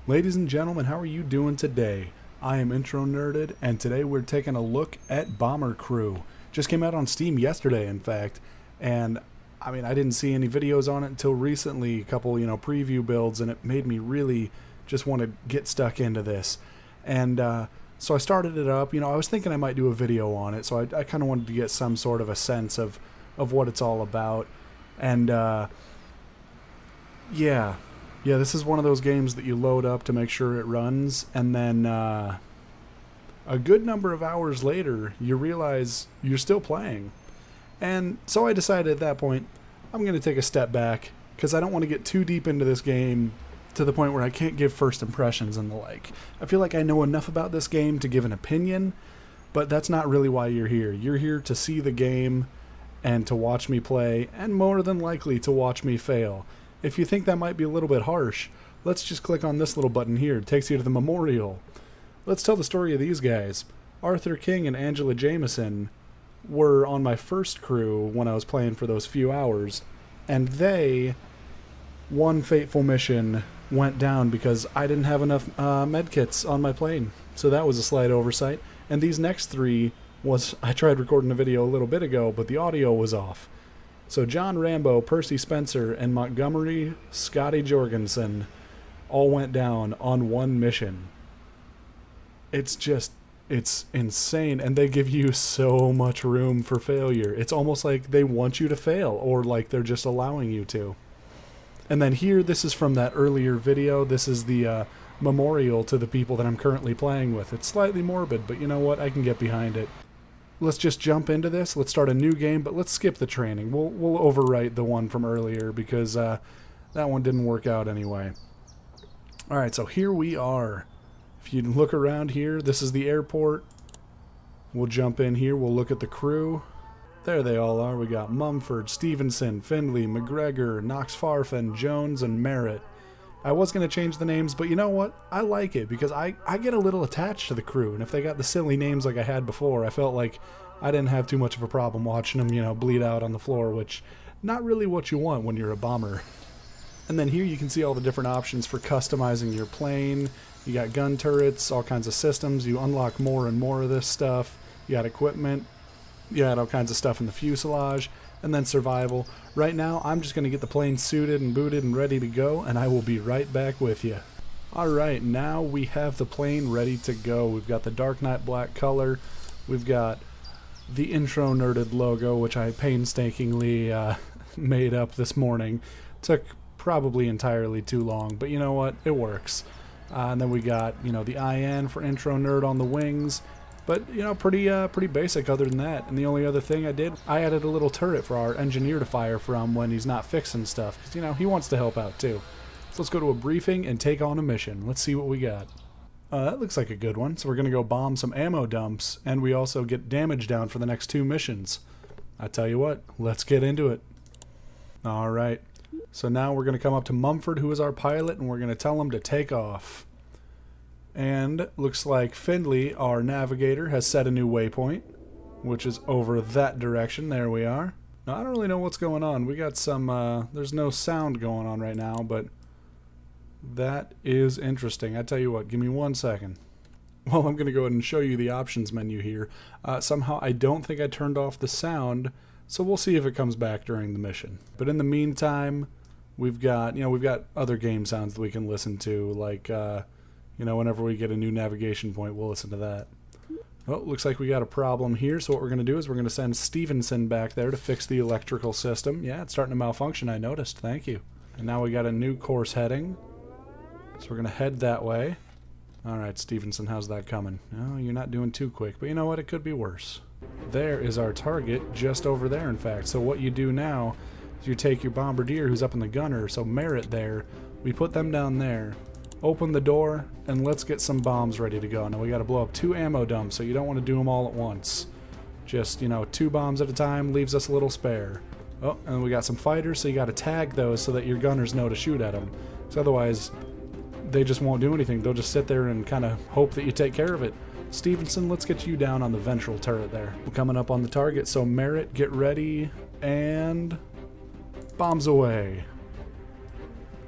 Ladies and gentlemen, how are you doing today? I am Intronerded, and today we're taking a look at Bomber Crew. Just came out on Steam yesterday, in fact, and I mean, I didn't see any videos on it until recently, a couple, preview builds, and it made me really just want to get stuck into this. And so I started it up. I was thinking I might do a video on it, so I kind of wanted to get some sort of a sense of what it's all about. And yeah, this is one of those games that you load up to make sure it runs, and then a good number of hours later, you realize you're still playing. And so I decided at that point, I'm going to take a step back, because I don't want to get too deep into this game to the point where I can't give first impressions and the like. I feel like I know enough about this game to give an opinion, but that's not really why you're here. You're here to see the game and to watch me play, and more than likely to watch me fail. If you think that might be a little bit harsh, let's just click on this little button here. It takes you to the memorial. Let's tell the story of these guys. Arthur King and Angela Jameson were on my first crew when I was playing for those few hours, and they, one fateful mission, went down because I didn't have enough medkits on my plane. So that was a slight oversight. And these next three I tried recording a video a little bit ago, but the audio was off. So John Rambo, Percy Spencer, and Montgomery Scotty Jorgensen all went down on one mission. It's insane, and they give you so much room for failure. It's almost like they want you to fail, or like they're just allowing you to. And then here, this is from that earlier video. This is the memorial to the people that I'm currently playing with. It's slightly morbid, but you know what? I can get behind it. Let's just jump into this. Let's start a new game, but let's skip the training. We'll overwrite the one from earlier because that one didn't work out anyway. Alright, so here we are. If you look around here, this is the airport. We'll jump in here. We'll look at the crew. There they all are. We got Mumford, Stevenson, Findley, McGregor, Knox Farfan, Jones, and Merritt. I was going to change the names, but you know what? I like it because I get a little attached to the crew, and if they got the silly names like I had before, I felt like I didn't have too much of a problem watching them, bleed out on the floor, which not really what you want when you're a bomber. And then here you can see all the different options for customizing your plane. You got gun turrets, all kinds of systems. You unlock more and more of this stuff. You got equipment. You got all kinds of stuff in the fuselage. And then survival. Right now, I'm just going to get the plane suited and booted and ready to go, and I will be right back with you. Alright, now we have the plane ready to go. We've got the Dark Knight black color. We've got the Intronerded logo, which I painstakingly made up this morning. Took probably entirely too long, but you know what? It works. And then we got, the IN for Intro Nerd on the wings. But, pretty basic other than that. And the only other thing I added a little turret for our engineer to fire from when he's not fixing stuff. Because, he wants to help out too. So let's go to a briefing and take on a mission. Let's see what we got. That looks like a good one. So we're going to go bomb some ammo dumps. And we also get damage down for the next 2 missions. I tell you what, let's get into it. Alright. So now we're going to come up to Mumford, who is our pilot, and we're going to tell him to take off. And looks like Findley, our navigator, has set a new waypoint, which is over that direction. There we are. Now, I don't really know what's going on. We got some, there's no sound going on right now, but that is interesting. I tell you what, give me 1 second. Well, I'm going to go ahead and show you the options menu here. Somehow, I don't think I turned off the sound, so we'll see if it comes back during the mission. But in the meantime, we've got other game sounds that we can listen to, like, whenever we get a new navigation point, we'll listen to that. Oh, looks like we got a problem here, so what we're going to do is we're going to send Stevenson back there to fix the electrical system. Yeah, it's starting to malfunction, I noticed. Thank you. And now we got a new course heading. So we're going to head that way. Alright, Stevenson, how's that coming? Oh, you're not doing too quick, but you know what? It could be worse. There is our target, just over there, in fact. So what you do now is you take your bombardier, who's up in the gunner, so Merritt there, we put them down there. Open the door, and let's get some bombs ready to go. Now we got to blow up 2 ammo dumps, so you don't want to do them all at once. Just, 2 bombs at a time leaves us a little spare. Oh, and we got some fighters, so you got to tag those so that your gunners know to shoot at them. Because otherwise, they just won't do anything. They'll just sit there and kind of hope that you take care of it. Stevenson, let's get you down on the ventral turret there. We're coming up on the target, so Merritt, get ready, and bombs away.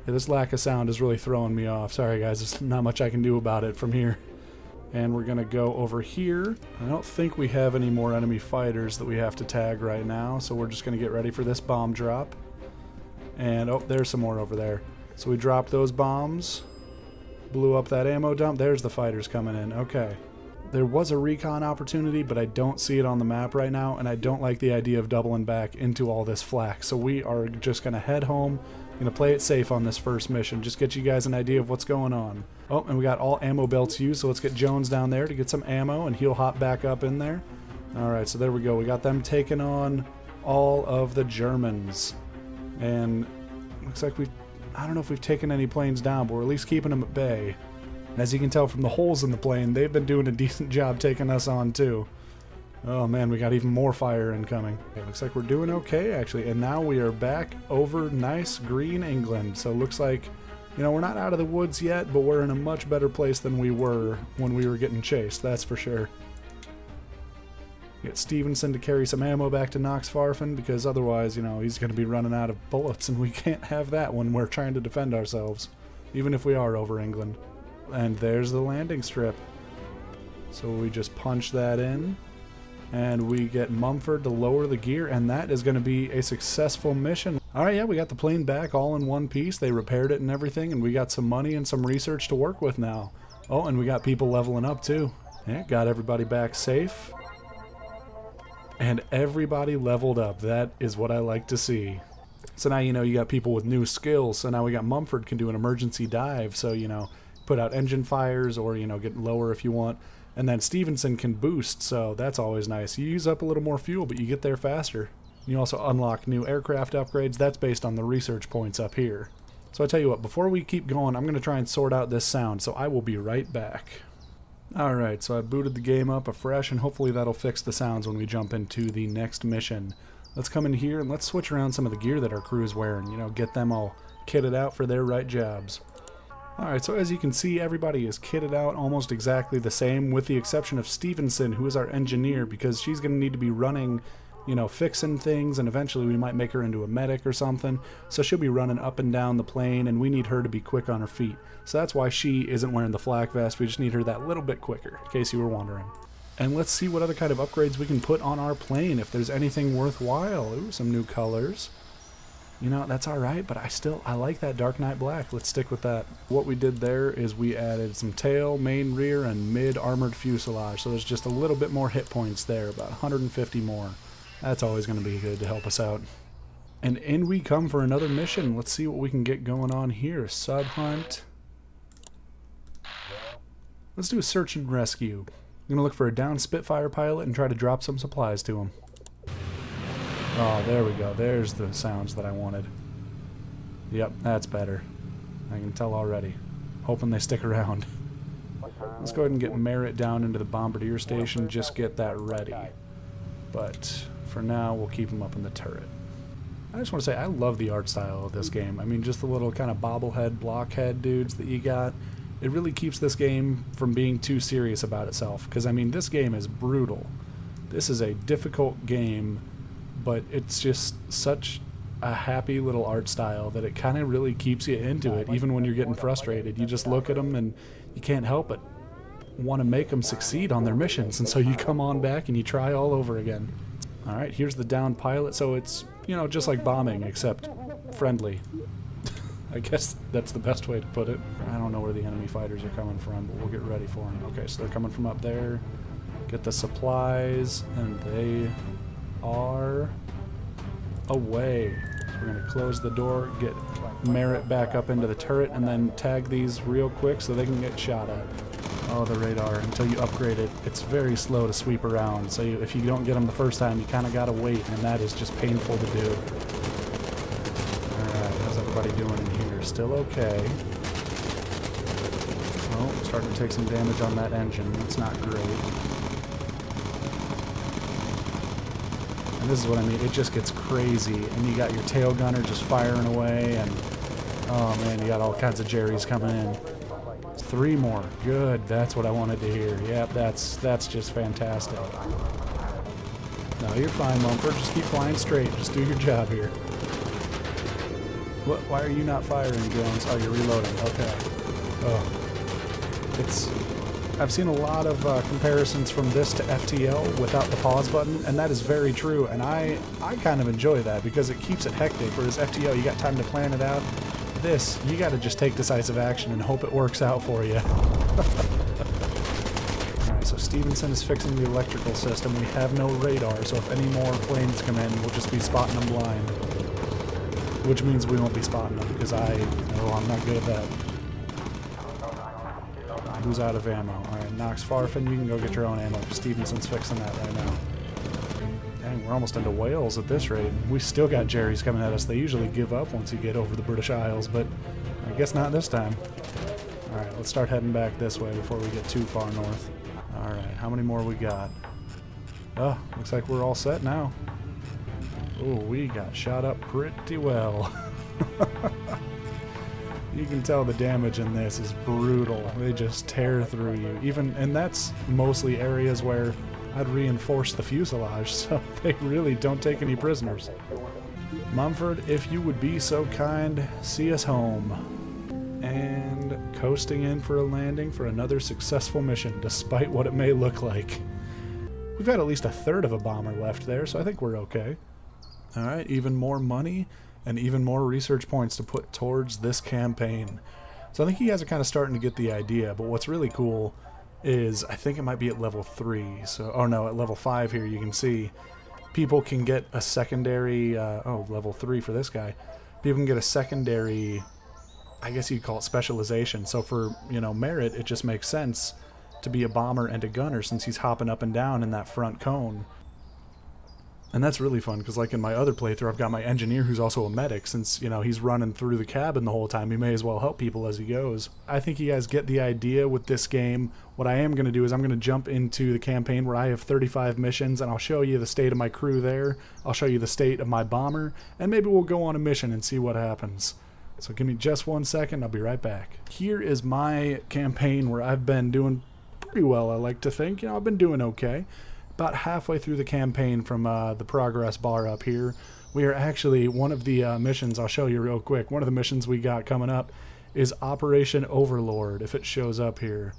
Yeah, this lack of sound is really throwing me off. Sorry guys, there's not much I can do about it from here. And we're gonna go over here. I don't think we have any more enemy fighters that we have to tag right now, so we're just gonna get ready for this bomb drop. And oh, there's some more over there. So we dropped those bombs, blew up that ammo dump. There's the fighters coming in. Okay. There was a recon opportunity, but I don't see it on the map right now, and I don't like the idea of doubling back into all this flak. So we are just gonna head home. Gonna play it safe on this first mission, just get you guys an idea of what's going on. Oh, and we got all ammo belts used, so let's get Jones down there to get some ammo, and he'll hop back up in there. Alright, so there we go. We got them taking on all of the Germans. And looks like I don't know if we've taken any planes down, but we're at least keeping them at bay. And as you can tell from the holes in the plane, they've been doing a decent job taking us on too. Oh man, we got even more fire incoming. It looks like we're doing okay actually, and now we are back over nice green England. So it looks like, you know, we're not out of the woods yet, but we're in a much better place than we were when we were getting chased, that's for sure. Get Stevenson to carry some ammo back to Knoxfarfen, because otherwise, you know, he's going to be running out of bullets, and we can't have that when we're trying to defend ourselves, even if we are over England. And there's the landing strip. So we just punch that in. And we get Mumford to lower the gear, and that is going to be a successful mission. Alright, yeah, we got the plane back all in one piece. They repaired it and everything, and we got some money and some research to work with now. Oh, and we got people leveling up too. Yeah, got everybody back safe. And everybody leveled up. That is what I like to see. So now, you know, you got people with new skills. So now we got Mumford can do an emergency dive. So, you know, put out engine fires or, you know, get lower if you want. And then Stevenson can boost, so that's always nice. You use up a little more fuel, but you get there faster. You also unlock new aircraft upgrades. That's based on the research points up here. So I tell you what, before we keep going, I'm going to try and sort out this sound, so I will be right back. Alright, so I booted the game up afresh, and hopefully that'll fix the sounds when we jump into the next mission. Let's come in here and let's switch around some of the gear that our crew is wearing. You know, get them all kitted out for their right jobs. Alright, so as you can see, everybody is kitted out almost exactly the same, with the exception of Stevenson, who is our engineer, because she's going to need to be running, you know, fixing things, and eventually we might make her into a medic or something. So she'll be running up and down the plane, and we need her to be quick on her feet. So that's why she isn't wearing the flak vest. We just need her that little bit quicker, in case you were wondering. And let's see what other kind of upgrades we can put on our plane, if there's anything worthwhile. Ooh, some new colors. You know, that's alright, but I like that Dark Knight Black. Let's stick with that. What we did there is we added some tail, main, rear, and mid armored fuselage. So there's just a little bit more hit points there, about 150 more. That's always going to be good to help us out. And in we come for another mission. Let's see what we can get going on here. Sub hunt. Let's do a search and rescue. I'm going to look for a downed Spitfire pilot and try to drop some supplies to him. Oh, there we go. There's the sounds that I wanted. Yep, that's better. I can tell already. Hoping they stick around. Let's go ahead and get Merritt down into the bombardier station, just get that ready. But for now, we'll keep him up in the turret. I just want to say, I love the art style of this game. I mean, just the little kind of bobblehead, blockhead dudes that you got. It really keeps this game from being too serious about itself. Because, I mean, this game is brutal. This is a difficult game, but it's just such a happy little art style that it kind of really keeps you into it, even when you're getting frustrated. You just look at them and you can't help but want to make them succeed on their missions, and so you come on back and you try all over again. Alright, here's the downed pilot, so it's, you know, just like bombing, except friendly. I guess that's the best way to put it. I don't know where the enemy fighters are coming from, but we'll get ready for them. Okay, so they're coming from up there. Get the supplies, and they are away. So we're going to close the door, get Merritt back up into the turret, and then tag these real quick so they can get shot at. Oh, the radar, until you upgrade it, it's very slow to sweep around. So if you don't get them the first time, you kind of got to wait, and that is just painful to do. Alright, how's everybody doing in here? Still okay. Oh, starting to take some damage on that engine. That's not great. And this is what I mean, it just gets crazy, and you got your tail gunner just firing away, and oh man, you got all kinds of Jerrys coming in. 3 more, good, that's what I wanted to hear. Yep, that's just fantastic. No, you're fine, Mumford, just keep flying straight, just do your job here. Why are you not firing, drones? Oh, you're reloading. Okay. Oh. I've seen a lot of comparisons from this to FTL without the pause button, and that is very true, and I kind of enjoy that because it keeps it hectic, whereas FTL, you got time to plan it out. This, you got to just take decisive action and hope it works out for you. Alright, so Stevenson is fixing the electrical system. We have no radar, so if any more planes come in, we'll just be spotting them blind. Which means we won't be spotting them, because I'm not good at that. Who's out of ammo? Alright, Knox Farfin, you can go get your own ammo. Stevenson's fixing that right now. Dang, we're almost into Wales at this rate. We still got Jerry's coming at us. They usually give up once you get over the British Isles, but I guess not this time. Alright, let's start heading back this way before we get too far north. Alright, how many more we got? Oh, looks like we're all set now. Oh, we got shot up pretty well. You can tell the damage in this is brutal. They just tear through you. And that's mostly areas where I'd reinforce the fuselage, so they really don't take any prisoners. Mumford, if you would be so kind, see us home. And coasting in for a landing for another successful mission, despite what it may look like. We've got at least a third of a bomber left there, so I think we're okay. Alright, even more money and even more research points to put towards this campaign. So I think you guys are kind of starting to get the idea, but what's really cool is, I think it might be at level 3, so, oh no, at level 5 here you can see, people can get a secondary, level 3 for this guy, people can get a secondary, I guess you'd call it specialization, so for, merit, it just makes sense to be a bomber and a gunner since he's hopping up and down in that front cone. And that's really fun, because like in my other playthrough, I've got my engineer who's also a medic. Since, he's running through the cabin the whole time, he may as well help people as he goes. I think you guys get the idea with this game. What I am going to do is I'm going to jump into the campaign where I have 35 missions, and I'll show you the state of my crew there. I'll show you the state of my bomber, and maybe we'll go on a mission and see what happens. So give me just 1 second, I'll be right back. Here is my campaign where I've been doing pretty well, I like to think. I've been doing okay. About halfway through the campaign from the progress bar up here. We are actually, one of the missions, I'll show you real quick, one of the missions we got coming up is Operation Overlord, if it shows up here.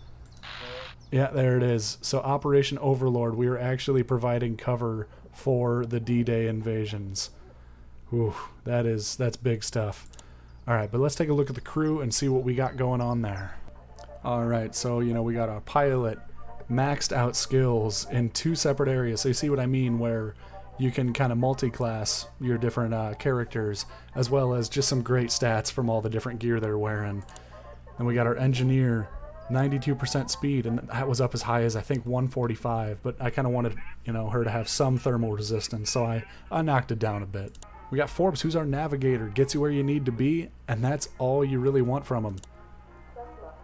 Yeah, there it is. So Operation Overlord, we are actually providing cover for the D-Day invasions. Ooh, that's big stuff. Alright, but let's take a look at the crew and see what we got going on there. Alright, so, we got a pilot, maxed out skills in 2 separate areas. So you see what I mean, where you can kind of multi-class your different characters, as well as just some great stats from all the different gear they're wearing. And we got our engineer, 92% speed, and that was up as high as I think 145, but I kind of wanted her to have some thermal resistance, so I knocked it down a bit. We got Forbes, who's our navigator, gets you where you need to be, and that's all you really want from him.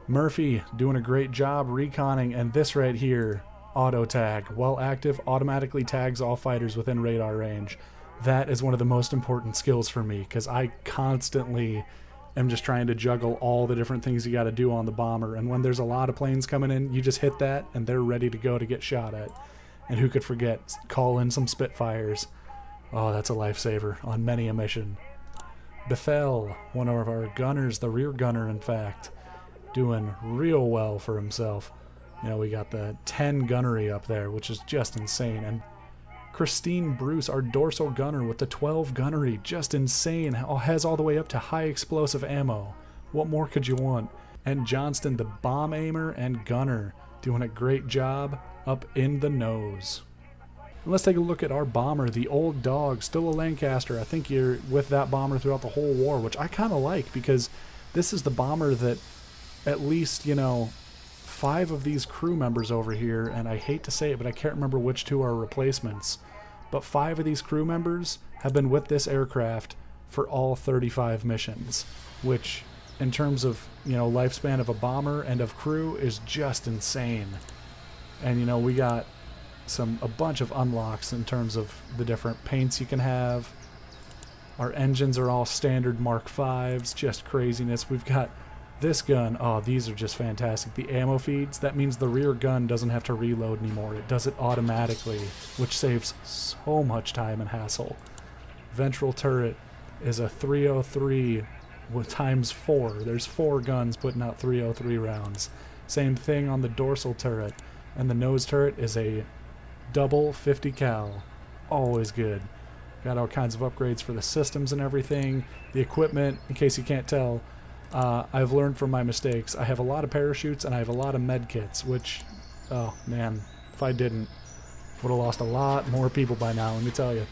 Murphy doing a great job reconning, and this right here, auto tag. While active, automatically tags all fighters within radar range. That is one of the most important skills for me, because I constantly am just trying to juggle all the different things you got to do on the bomber, and when there's a lot of planes coming in, you just hit that and they're ready to go to get shot at. And who could forget, call in some Spitfires. Oh, that's a lifesaver on many a mission. Bethel, one of our gunners, the rear gunner in fact, doing real well for himself. We got the 10 gunnery up there, which is just insane. And Christine Bruce, our dorsal gunner with the 12 gunnery, just insane. Has all the way up to high explosive ammo. What more could you want? And Johnston, the bomb aimer and gunner, doing a great job up in the nose. And let's take a look at our bomber, the old dog, still a Lancaster. I think you're with that bomber throughout the whole war, which I kind of like, because this is the bomber that at least, 5 of these crew members over here, and I hate to say it, but I can't remember which 2 are replacements, but 5 of these crew members have been with this aircraft for all 35 missions, which in terms of, lifespan of a bomber and of crew is just insane. And, we got a bunch of unlocks in terms of the different paints you can have. Our engines are all standard Mark Vs, just craziness. We've got this gun, oh, these are just fantastic. The ammo feeds, that means the rear gun doesn't have to reload anymore. It does it automatically, which saves so much time and hassle. Ventral turret is a 303 with times 4. There's 4 guns putting out 303 rounds. Same thing on the dorsal turret. And the nose turret is a double 50 cal. Always good. Got all kinds of upgrades for the systems and everything. The equipment, in case you can't tell, I've learned from my mistakes. I have a lot of parachutes and I have a lot of med kits, which, oh man, if I didn't, would have lost a lot more people by now, let me tell you.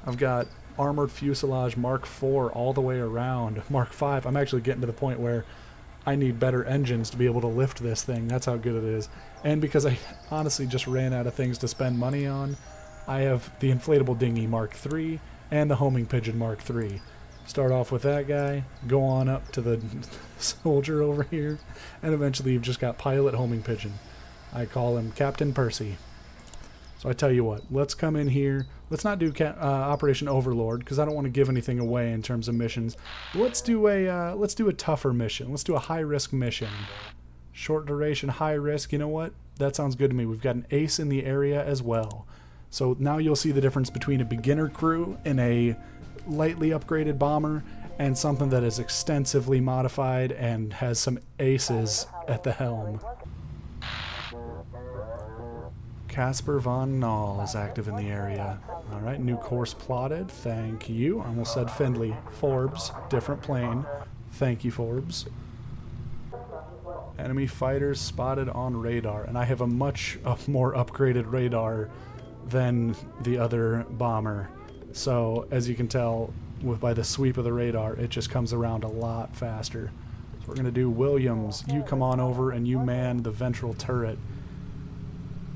I've got armored fuselage Mark IV all the way around. Mark V, I'm actually getting to the point where I need better engines to be able to lift this thing. That's how good it is. And because I honestly just ran out of things to spend money on, I have the inflatable dinghy Mark III and the homing pigeon Mark III. Start off with that guy, go on up to the soldier over here, and eventually you've just got pilot homing pigeon. I call him Captain Percy. So I tell you what, let's come in here. Let's not do Operation Overlord because I don't want to give anything away in terms of missions. But let's do a tougher mission. Let's do a high risk mission. Short duration, high risk. You know what? That sounds good to me. We've got an ace in the area as well. So now you'll see the difference between a beginner crew in a lightly upgraded bomber and something that is extensively modified and has some aces at the helm. Casper von Null is active in the area. Alright, new course plotted. Thank you. I almost said Findlay. Forbes, different plane. Thank you, Forbes. Enemy fighters spotted on radar. And I have a much more upgraded radar than the other bomber. So, as you can tell, by the sweep of the radar, it just comes around a lot faster. So we're going to do Williams. You come on over and you man the ventral turret.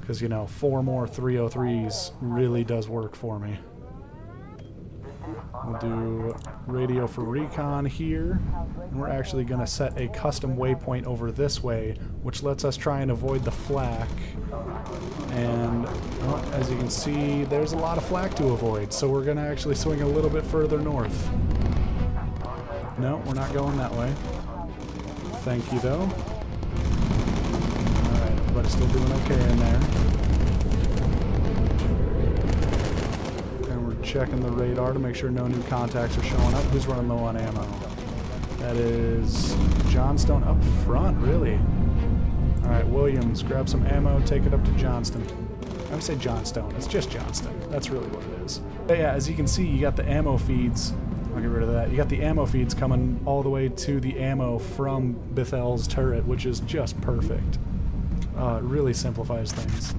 Because, you know, 4 more 303s really does work for me. We'll do radio for recon here. And we're actually going to set a custom waypoint over this way, which lets us try and avoid the flak. And, well, as you can see, there's a lot of flak to avoid. So we're going to actually swing a little bit further north. No, we're not going that way. Thank you, though. But still doing okay in there. And we're checking the radar to make sure no new contacts are showing up. Who's running low on ammo? That is Johnstone up front, really. Alright, Williams, grab some ammo, take it up to Johnston. I would say Johnstone, it's just Johnston. That's really what it is. But yeah, as you can see, you got the ammo feeds. I'll get rid of that. You got the ammo feeds coming all the way to the ammo from Bethel's turret, which is just perfect. It really simplifies things.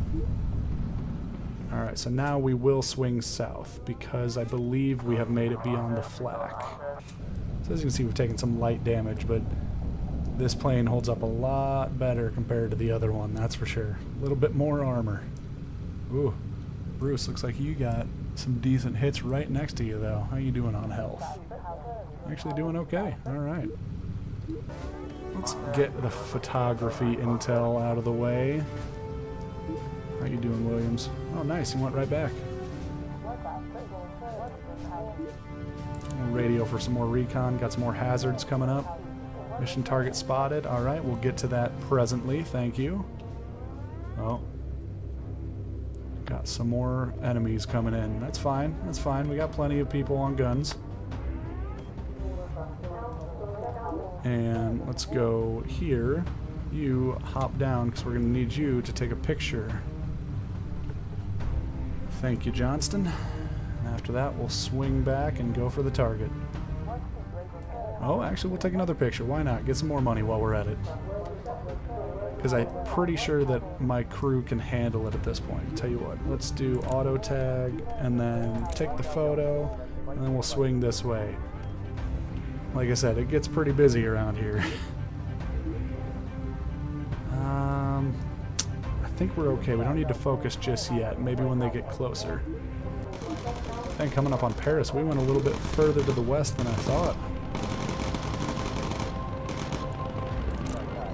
Alright, so now we will swing south because I believe we have made it beyond the flak. So as you can see, we've taken some light damage, but this plane holds up a lot better compared to the other one, that's for sure. A little bit more armor. Ooh, Bruce, looks like you got some decent hits right next to you, though. How you doing on health? Actually doing okay. Alright. Let's get the photography intel out of the way. How you doing, Williams? Oh, nice. You went right back. Radio for some more recon. Got some more hazards coming up. Mission target spotted. All right, we'll get to that presently. Thank you. Oh. Got some more enemies coming in. That's fine. That's fine. We got plenty of people on guns. And let's go here. You hop down because we're going to need you to take a picture. Thank you, Johnston. And after that, we'll swing back and go for the target. Oh, actually, we'll take another picture. Why not? Get some more money while we're at it. Because I'm pretty sure that my crew can handle it at this point. Tell you what, let's do auto tag and then take the photo, and then we'll swing this way. Like I said, it gets pretty busy around here. I think we're okay. We don't need to focus just yet. Maybe when they get closer. I think coming up on Paris, we went a little bit further to the west than I thought.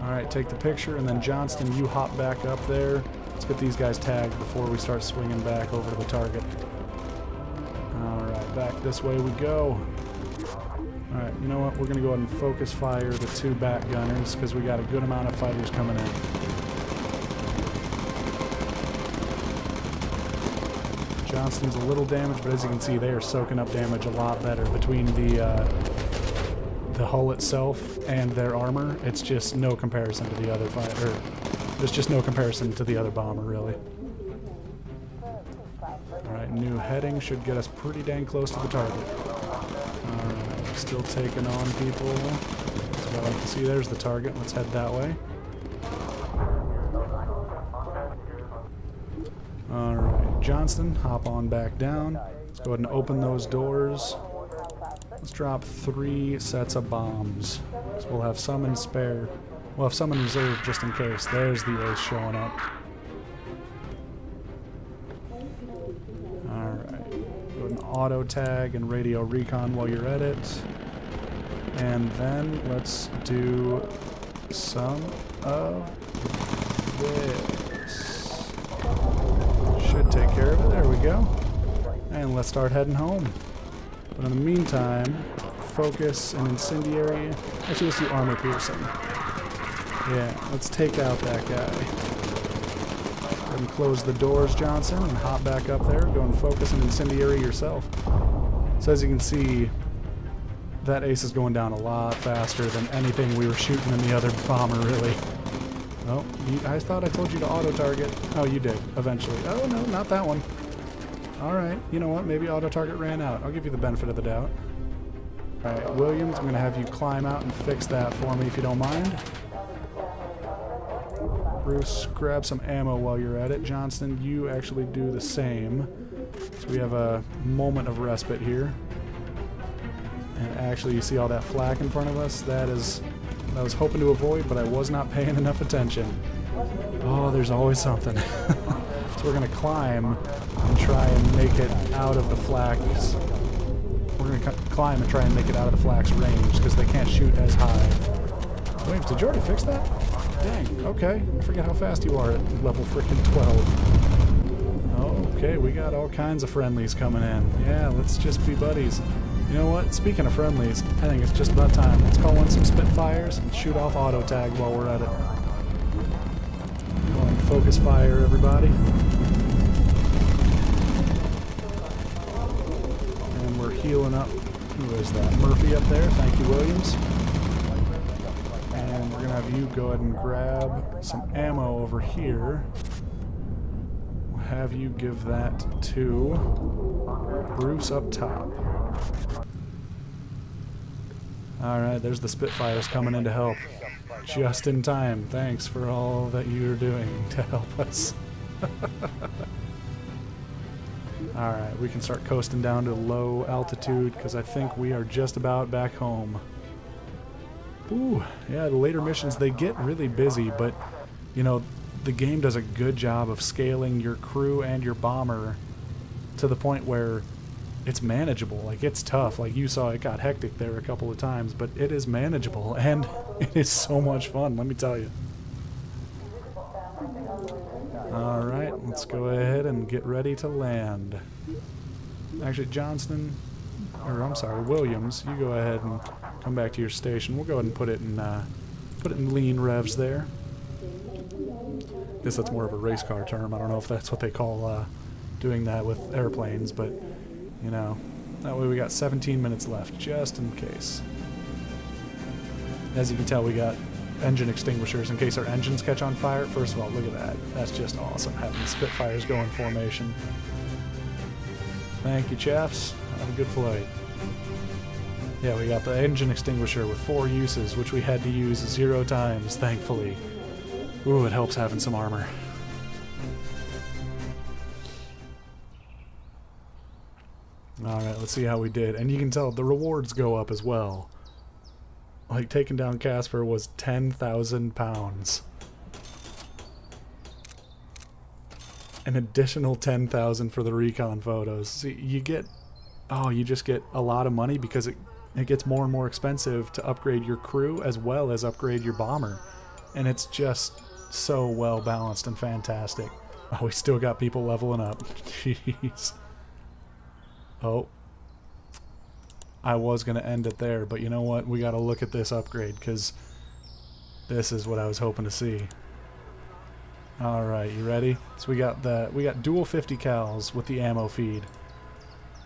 Alright, take the picture, and then Johnston, you hop back up there. Let's get these guys tagged before we start swinging back over to the target. Alright, back this way we go. Alright, you know what? We're going to go ahead and focus fire the 2 back gunners because we got a good amount of fighters coming in. Johnston's a little damaged, but as you can see, they are soaking up damage a lot better between the the hull itself and their armor, it's just no comparison to the other fighter. There's just no comparison to the other bomber, really. Alright, new heading should get us pretty dang close to the target. Alright, still taking on people. That's what I like to see. There's the target. Let's head that way. Alright, Johnston, hop on back down. Let's go ahead and open those doors. Let's drop 3 sets of bombs. So we'll have some in spare. We'll have some in reserve just in case. There's the ace showing up. Alright. Go ahead and auto tag and radio recon while you're at it. And then let's do some of this. Should take care of it. There we go. And let's start heading home. But in the meantime, focus and incendiary. Actually, let's do armor piercing. Yeah, let's take out that guy. Go ahead and close the doors, Johnson, and hop back up there. Go and focus and incendiary yourself. So as you can see, that ace is going down a lot faster than anything we were shooting in the other bomber, really. Oh, I thought I told you to auto-target. Oh, you did, eventually. Oh, no, not that one. Alright, you know what? Maybe auto-target ran out. I'll give you the benefit of the doubt. Alright, Williams, I'm going to have you climb out and fix that for me if you don't mind. Bruce, grab some ammo while you're at it. Johnston, you actually do the same. So we have a moment of respite here. And actually, you see all that flak in front of us? That is... I was hoping to avoid, but I was not paying enough attention. Oh, there's always something. So we're going to climb and try and make it out of the flak's... We're going to climb and try and make it out of the flak's range, because they can't shoot as high. Wait, did you already fix that? Dang, okay. I forget how fast you are at level freaking 12. Okay, we got all kinds of friendlies coming in. Yeah, let's just be buddies. You know what? Speaking of friendlies, I think it's just about time. Let's call in some Spitfires and shoot off auto tag while we're at it. Go on, focus fire, everybody. And we're healing up. Who is that? Murphy up there. Thank you, Williams. And we're going to have you go ahead and grab some ammo over here. We'll have you give that to Bruce up top. Alright, there's the Spitfires coming in to help. Just in time. Thanks for all that you're doing to help us. Alright, we can start coasting down to low altitude because I think we are just about back home. Ooh, yeah, the later missions, they get really busy, but, you know, the game does a good job of scaling your crew and your bomber to the point where it's manageable. Like, it's tough. Like, you saw it got hectic there a couple of times, but it is manageable, and it is so much fun, let me tell you. Alright, let's go ahead and get ready to land. Actually, Johnston, or I'm sorry, Williams, you go ahead and come back to your station. We'll go ahead and put it in lean revs there. I guess that's more of a race car term. I don't know if that's what they call doing that with airplanes, but you know, that way we got 17 minutes left, just in case. As you can tell, we got engine extinguishers in case our engines catch on fire. First of all, look at that. That's just awesome, having the Spitfires go in formation. Thank you, chaps. Have a good flight. Yeah, we got the engine extinguisher with 4 uses, which we had to use 0 times, thankfully. Ooh, it helps having some armor. Alright, let's see how we did. And you can tell the rewards go up as well. Like, taking down Casper was 10,000 pounds. An additional 10,000 for the recon photos. See, you get... Oh, you just get a lot of money because it gets more and more expensive to upgrade your crew as well as upgrade your bomber. And it's just so well balanced and fantastic. Oh, we still got people leveling up. Jeez. Oh, I was going to end it there, but you know what? We got to look at this upgrade because this is what I was hoping to see. All right, you ready? So we got dual 50 cals with the ammo feed.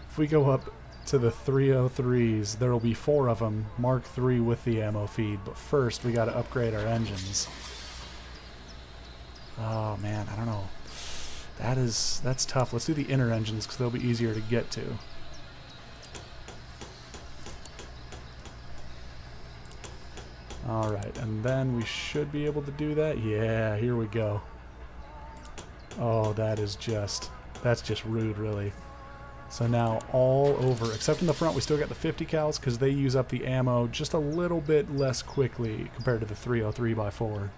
If we go up to the 303s. There will be 4 of them, Mark III with the ammo feed. But first, we got to upgrade our engines. Oh man, I don't know. That's tough. Let's do the inner engines because they'll be easier to get to. Alright, and then we should be able to do that. Yeah, here we go. Oh, that's just rude, really. So now all over, except in the front, we still got the 50 cals because they use up the ammo just a little bit less quickly compared to the 303x4.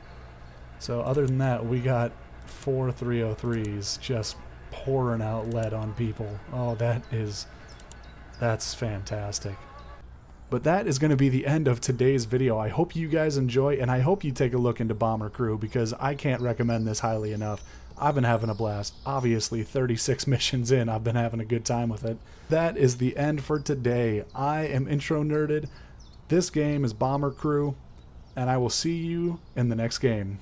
So other than that, we got 4 303s just pouring out lead on people. Oh, that's fantastic. But that is going to be the end of today's video. I hope you guys enjoy, and I hope you take a look into Bomber Crew because I can't recommend this highly enough. I've been having a blast. Obviously, 36 missions in, I've been having a good time with it. That is the end for today. I am Intronerded. This game is Bomber Crew, and I will see you in the next game.